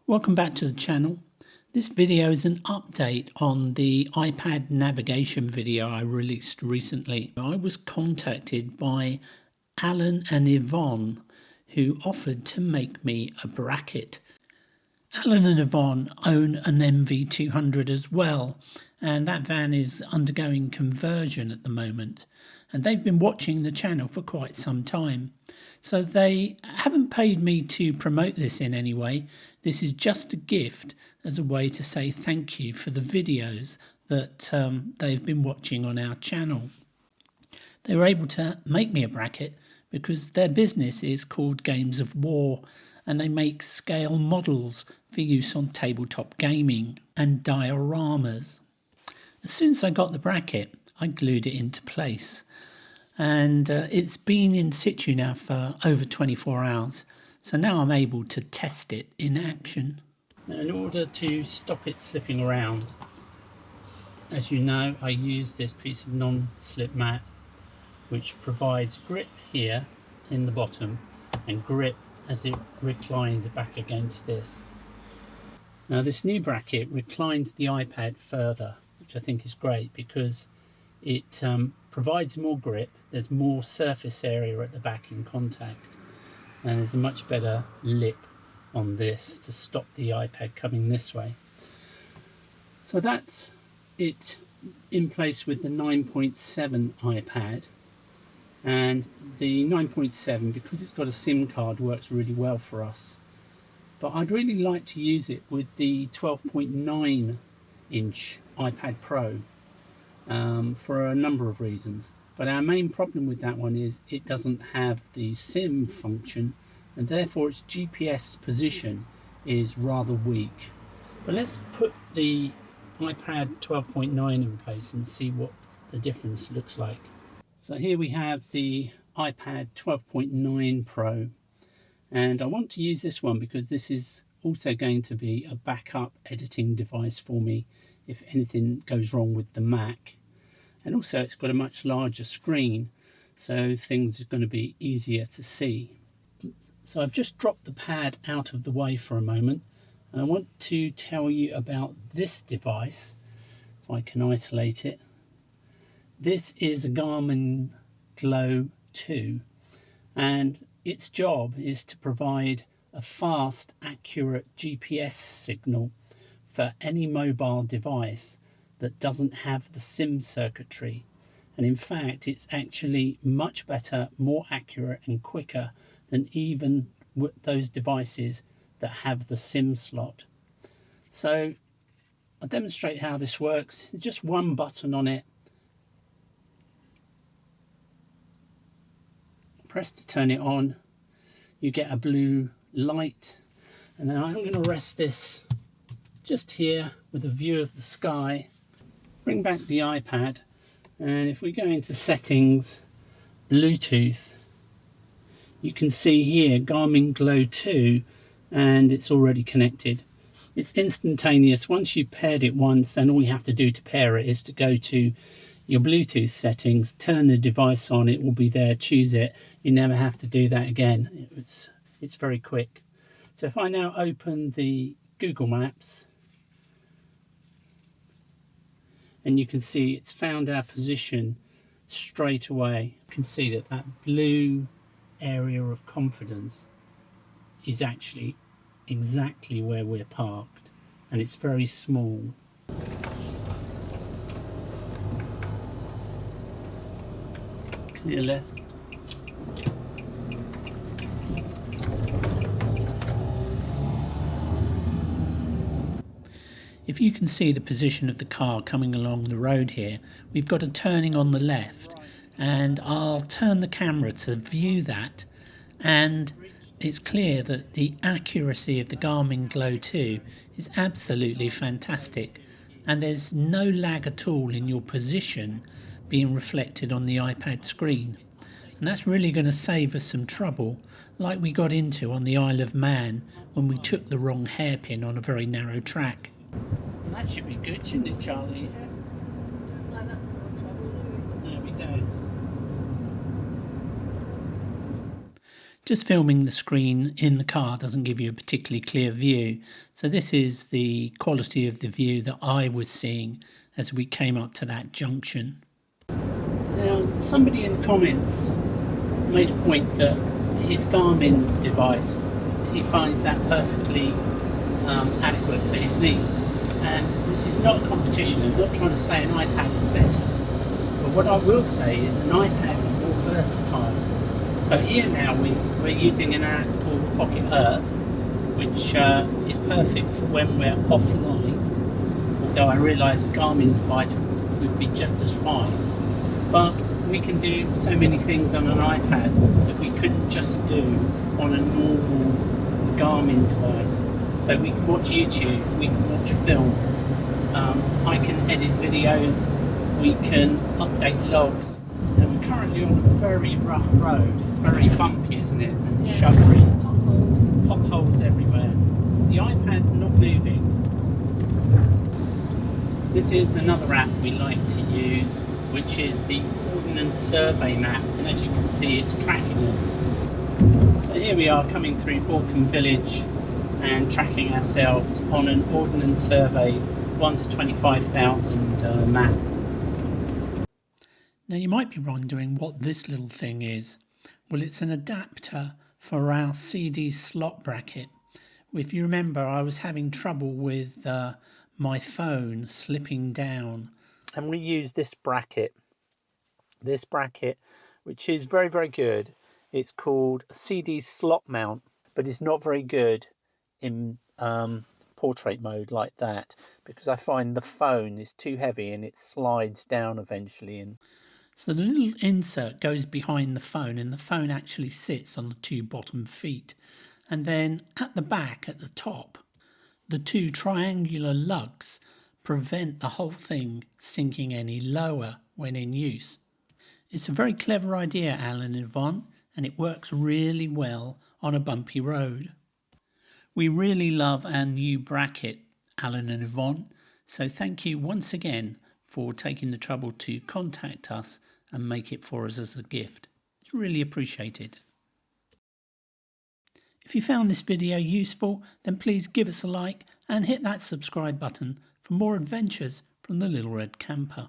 Welcome back to the channel. This video is an update on the iPad navigation video I released recently. I was contacted by Alan and Yvonne who offered to make me a bracket. Alan and Yvonne own an MV200 as well, and that van is undergoing conversion at the moment, and they've been watching the channel for quite some time. So they haven't paid me to promote this in any way. This is just a gift as a way to say thank you for the videos that they've been watching on our channel. They were able to make me a bracket because their business is called Games of War, and they make scale models for use on tabletop gaming and dioramas. As soon as I got the bracket, I glued it into place, and it's been in situ now for over 24 hours. So now I'm able to test it in action. Now, in order to stop it slipping around, as you know, I use this piece of non-slip mat, which provides grip here in the bottom and grip as it reclines back against this. Now this new bracket reclines the iPad further, which I think is great because it provides more grip. There's more surface area at the back in contact, and there's a much better lip on this to stop the iPad coming this way. So that's it in place with the 9.7 iPad, and the 9.7, because it's got a SIM card, works really well for us. But I'd really like to use it with the 12.9 inch iPad Pro for a number of reasons. But our main problem with that one is it doesn't have the SIM function, and therefore its GPS position is rather weak. But let's put the iPad 12.9 in place and see what the difference looks like. So here we have the iPad 12.9 Pro, and I want to use this one because this is also going to be a backup editing device for me if anything goes wrong with the Mac. And also it's got a much larger screen, so things are going to be easier to see. So I've just dropped the pad out of the way for a moment, and I want to tell you about this device, if I can isolate it. This is a Garmin Glow 2, and its job is to provide a fast, accurate GPS signal for any mobile device that doesn't have the SIM circuitry. And in fact, it's actually much better, more accurate and quicker than even those devices that have the SIM slot. So I'll demonstrate how this works. There's just one button on it. Press to turn it on. You get a blue light, and then I'm going to rest this just here with a view of the sky. Bring back the iPad, and if we go into settings, Bluetooth, you can see here Garmin Glow 2, and it's already connected. It's instantaneous. Once you've paired it once, and all you have to do to pair it is to go to your Bluetooth settings, turn the device on, it will be there, choose it. You never have to do that again. It's very quick. So if I now open the Google Maps, and you can see it's found our position straight away. You can see that that blue area of confidence is actually exactly where we're parked, and it's very small. Clear left. If you can see the position of the car coming along the road here, we've got a turning on the left, and I'll turn the camera to view that, and it's clear that the accuracy of the Garmin Glow 2 is absolutely fantastic, and there's no lag at all in your position being reflected on the iPad screen. And that's really going to save us some trouble, like we got into on the Isle of Man when we took the wrong hairpin on a very narrow track. And that should be good, shouldn't it, Charlie? Yeah. Don't like that sort of trouble, do we? No, we don't. Just filming the screen in the car doesn't give you a particularly clear view. So this is the quality of the view that I was seeing as we came up to that junction. Now, somebody in the comments made a point that his Garmin device, he finds that perfectly adequate for his needs. And this is not a competition. I'm not trying to say an iPad is better. But what I will say is an iPad is more versatile. So here now we're using an app called Pocket Earth, which is perfect for when we're offline, although I realise a Garmin device would be just as fine. But we can do so many things on an iPad that we couldn't just do on a normal Garmin device. So we can watch YouTube, we can watch films, I can edit videos, we can update logs. Now we're currently on a very rough road. It's very bumpy, isn't it? And shuggery. Potholes everywhere. The iPad's not moving. This is another app we like to use, which is the Ordnance Survey map. And as you can see, it's tracking us. So here we are coming through Borkum Village and tracking ourselves on an Ordnance Survey 1 to 25,000 map. Now you might be wondering what this little thing is. Well, it's an adapter for our CD slot bracket. If you remember, I was having trouble with my phone slipping down, and we use this bracket, which is very, very good. It's called a CD slot mount, but it's not very good in portrait mode like that, because I find the phone is too heavy and it slides down eventually. And so the little insert goes behind the phone, and the phone actually sits on the two bottom feet. And then at the back, at the top, the two triangular lugs prevent the whole thing sinking any lower when in use. It's a very clever idea, Alan and Yvonne, and it works really well on a bumpy road. We really love our new bracket, Alan and Yvonne, so thank you once again for taking the trouble to contact us and make it for us as a gift. It's really appreciated. If you found this video useful, then please give us a like and hit that subscribe button for more adventures from the Little Red Camper.